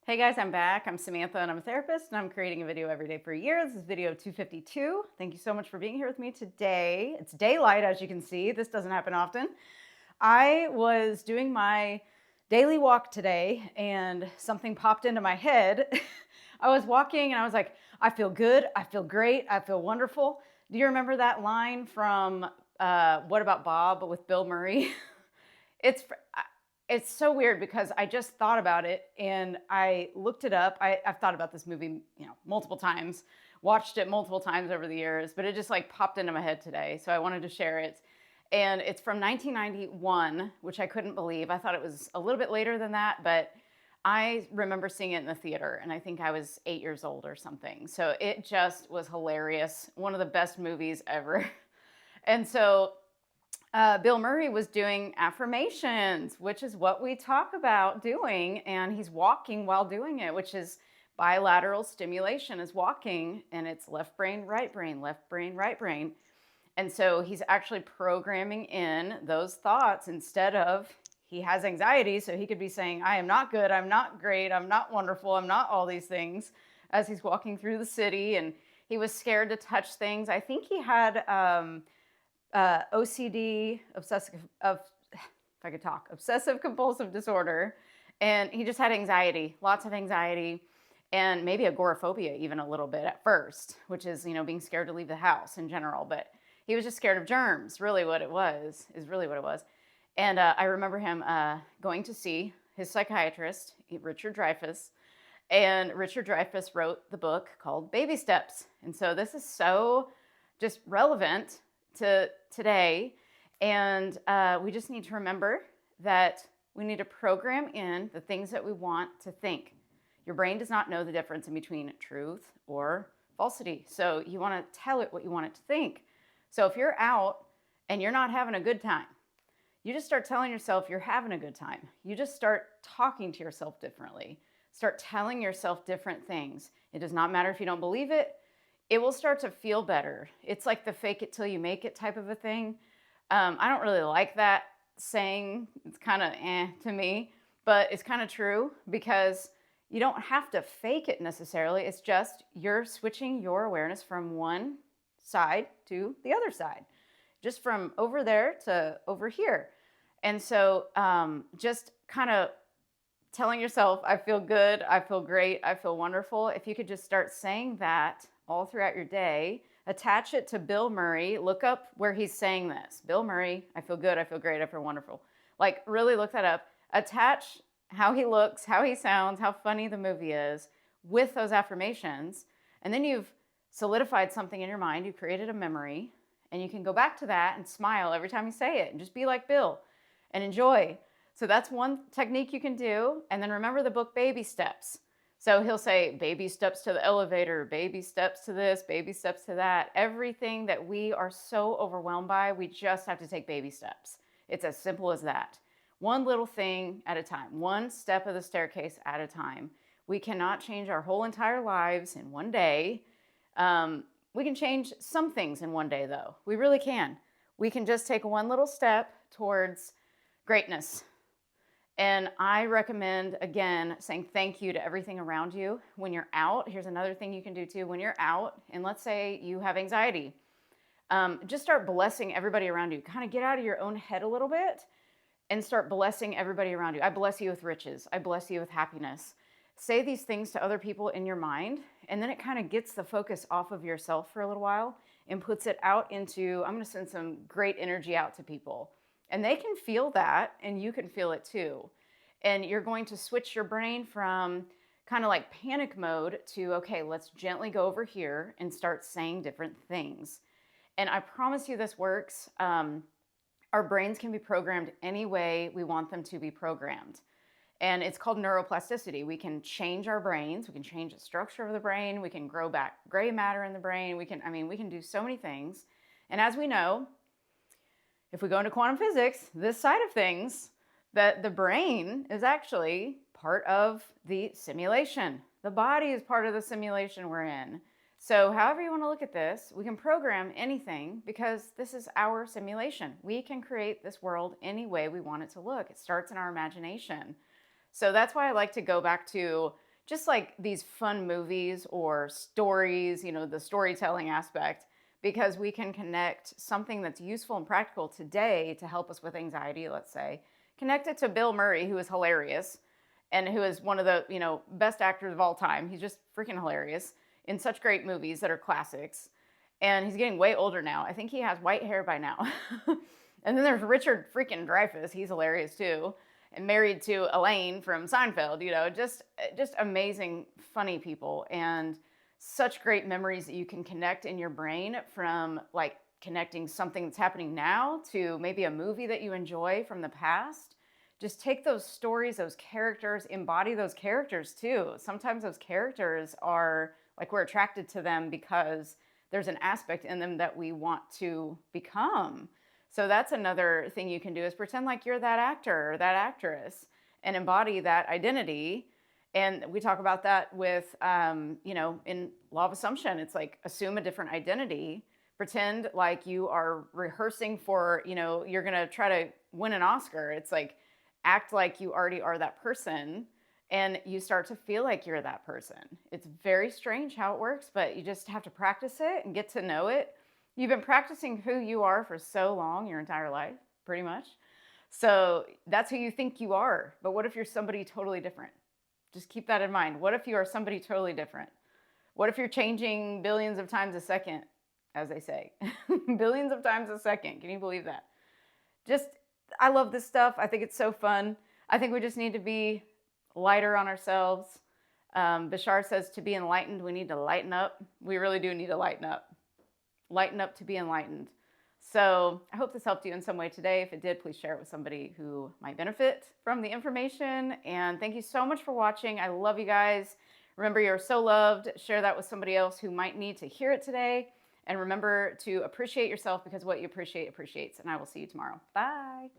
Hey guys, I'm back. I'm Samantha and I'm a therapist and I'm creating a video every day for a year. This is video 252. Thank you so much for being here with me today. It's daylight, as you can see. This doesn't happen often. I was doing my daily walk today and something popped into my head. I was walking and I was like, I feel good, I feel great, I feel wonderful. Do you remember that line from What About Bob with Bill Murray? It's it's so weird because I just thought about it and I looked it up. I've thought about this movie, multiple times, watched it multiple times over the years, but it just like popped into my head today. So I wanted to share it. And it's from 1991, which I couldn't believe. I thought it was a little bit later than that, but I remember seeing it in the theater and I think I was 8 years old or something. So it just was hilarious. One of the best movies ever. And so Bill Murray was doing affirmations, which is what we talk about doing. And he's walking while doing it, which is bilateral stimulation is walking. And it's left brain, right brain, left brain, right brain. And so he's actually programming in those thoughts instead of he has anxiety. So he could be saying, I am not good. I'm not great. I'm not wonderful. I'm not all these things as he's walking through the city. And he was scared to touch things. I think he had OCD, obsessive compulsive disorder. And he just had anxiety, lots of anxiety, and maybe agoraphobia even a little bit at first, which is, being scared to leave the house in general. But he was just scared of germs, really what it was. And I remember him going to see his psychiatrist, Richard Dreyfuss, and Richard Dreyfuss wrote the book called Baby Steps. And so this is so just relevant to today. And we just need to remember that we need to program in the things that we want to think. Your brain does not know the difference in between truth or falsity. So you want to tell it what you want it to think. So if you're out and you're not having a good time, you just start telling yourself you're having a good time. You just start talking to yourself differently. Start telling yourself different things. It does not matter if you don't believe it. It will start to feel better. It's like the fake it till you make it type of a thing. I don't really like that saying. It's kind of to me, but it's kind of true because you don't have to fake it necessarily. It's just you're switching your awareness from one side to the other side, just from over there to over here. And so just kind of telling yourself, I feel good, I feel great, I feel wonderful. If you could just start saying that all throughout your day, attach it to Bill Murray, look up where he's saying this. Bill Murray, I feel good, I feel great, I feel wonderful. Like really look that up. Attach how he looks, how he sounds, how funny the movie is with those affirmations. And then you've solidified something in your mind. You created a memory and you can go back to that and smile every time you say it and just be like Bill and enjoy. So that's one technique you can do. And then remember the book Baby Steps. So he'll say baby steps to the elevator, baby steps to this, baby steps to that. Everything that we are so overwhelmed by, we just have to take baby steps. It's as simple as that. One little thing at a time, one step of the staircase at a time. We cannot change our whole entire lives in one day. We can change some things in one day, though. We really can. We can just take one little step towards greatness. And I recommend, again, saying thank you to everything around you when you're out. Here's another thing you can do too. When you're out, and let's say you have anxiety, just start blessing everybody around you. Kind of get out of your own head a little bit and start blessing everybody around you. I bless you with riches. I bless you with happiness. Say these things to other people in your mind, and then it kind of gets the focus off of yourself for a little while and puts it out into, I'm going to send some great energy out to people. And they can feel that, and you can feel it too. And you're going to switch your brain from kind of like panic mode to, okay, let's gently go over here and start saying different things. And I promise you this works. Our brains can be programmed any way we want them to be programmed. And it's called neuroplasticity. We can change our brains. We can change the structure of the brain. We can grow back gray matter in the brain. We can do so many things. And as we know, if we go into quantum physics, this side of things, that the brain is actually part of the simulation. The body is part of the simulation we're in. So however you want to look at this, we can program anything because this is our simulation. We can create this world any way we want it to look. It starts in our imagination. So that's why I like to go back to, just like these fun movies or stories, the storytelling aspect, because we can connect something that's useful and practical today to help us with anxiety, let's say, connect it to Bill Murray, who is hilarious and who is one of the, best actors of all time. He's just freaking hilarious in such great movies that are classics. And he's getting way older now. I think he has white hair by now. And then there's Richard freaking Dreyfuss. He's hilarious too. And married to Elaine from Seinfeld, just amazing, funny people, and such great memories that you can connect in your brain from like connecting something that's happening now to maybe a movie that you enjoy from the past. Just take those stories, those characters, embody those characters too. Sometimes those characters are like, we're attracted to them because there's an aspect in them that we want to become. So that's another thing you can do, is pretend like you're that actor or that actress and embody that identity. And we talk about that with, in Law of Assumption. It's like, assume a different identity. Pretend like you are rehearsing for, you're going to try to win an Oscar. It's like, act like you already are that person, and you start to feel like you're that person. It's very strange how it works, but you just have to practice it and get to know it. You've been practicing who you are for so long, your entire life, pretty much. So that's who you think you are. But what if you're somebody totally different? Just keep that in mind. What if you are somebody totally different? What if you're changing billions of times a second, as they say? Billions of times a second. Can you believe that? I love this stuff. I think it's so fun. I think we just need to be lighter on ourselves. Bashar says, to be enlightened, we need to lighten up. We really do need to lighten up. Lighten up to be enlightened. So I hope this helped you in some way today. If it did, please share it with somebody who might benefit from the information. And thank you so much for watching. I love you guys. Remember, you're so loved. Share that with somebody else who might need to hear it today. And remember to appreciate yourself, because what you appreciate appreciates. And I will see you tomorrow. Bye.